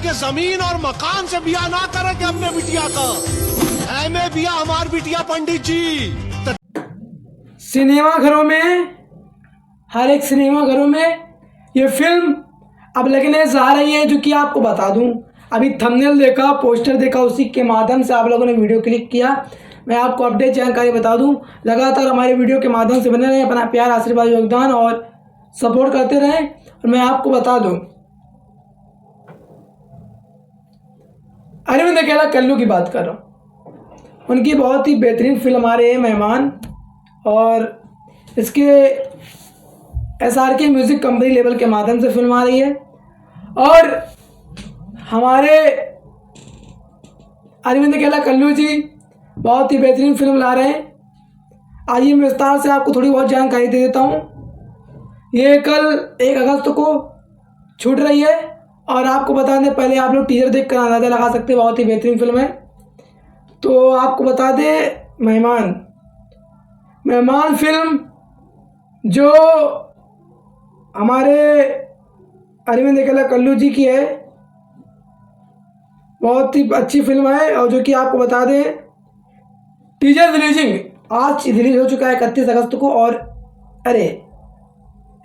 के जमीन और मकान से बिया ना करे के अपने बिटिया का है में बिया हमार बिटिया पंडित जी। सिनेमा घरों में, हर एक सिनेमा घरों में ये फिल्म अब लगने जा रही है, जो कि आपको बता दूं, अभी थंबनेल देखा, पोस्टर देखा, उसी के माध्यम से आप लोगों ने वीडियो क्लिक किया। मैं आपको अपडेट जानकारी बता दूं, लगातार हमारे वीडियो के माध्यम से बने रहें, अपना प्यार, आशीर्वाद, योगदान और सपोर्ट करते रहें। और मैं आपको बता दूं, अरविंद अकेला कल्लू की बात कर रहा हूँ। उनकी बहुत ही बेहतरीन फिल्म आ रही है मेहमान, और इसके SRK म्यूज़िक कंपनी लेवल के माध्यम से फिल्म आ रही है। और हमारे अरविंद अकेला कल्लू जी बहुत ही बेहतरीन फिल्म ला रहे हैं। आइए मैं विस्तार से आपको थोड़ी बहुत जानकारी दे देता हूँ। ये कल 1 अगस्त को छूट रही है, और आपको बता दें, पहले आप लोग टीजर देख कर अंदाज़ा लगा सकते हैं, बहुत ही बेहतरीन फिल्म है। तो आपको बता दें, मेहमान फिल्म जो हमारे अरविंद अकेला कल्लू जी की है, बहुत ही अच्छी फिल्म है। और जो कि आपको बता दें, टीजर रिलीजिंग आज रिलीज हो चुका है 31 अगस्त को, और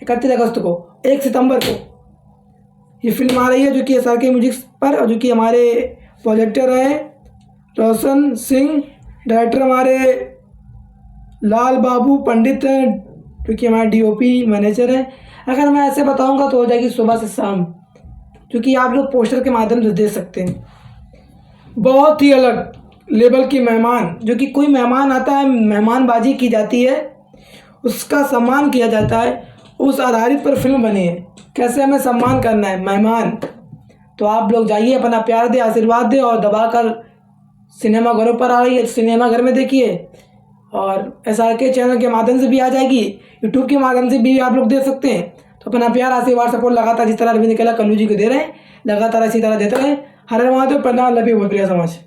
31 अगस्त को 1 सितंबर को ये फिल्म आ रही है, जो कि SRK म्यूजिक पर, और जो कि हमारे प्रोजेक्टर हैं रोशन सिंह, डायरेक्टर हमारे लाल बाबू पंडित हैं, जो कि हमारे DOP मैनेजर हैं। अगर मैं ऐसे बताऊंगा तो हो जाएगी सुबह से शाम, जो कि आप लोग पोस्टर के माध्यम से देख सकते हैं। बहुत ही अलग लेवल की मेहमान, जो कि कोई मेहमान आता है, मेहमानबाजी की जाती है, उसका सम्मान किया जाता है, उस आधारित पर फिल्म बनी है। कैसे हमें सम्मान करना है मेहमान। तो आप लोग जाइए, अपना प्यार दे, आशीर्वाद दे, और दबाकर सिनेमा घरों पर आ रही है, सिनेमा घर में देखिए। और SRK चैनल के माध्यम से भी आ जाएगी, यूट्यूब के माध्यम से भी आप लोग देख सकते हैं। तो अपना प्यार, आशीर्वाद, सपोर्ट लगातार जिस तरह अरविंद अकेला कल्लू जी को दे रहे हैं, लगातार इसी तरह देते रहें। हर महादेव, प्रणाम, लव यू, बहुत प्रिय समाज।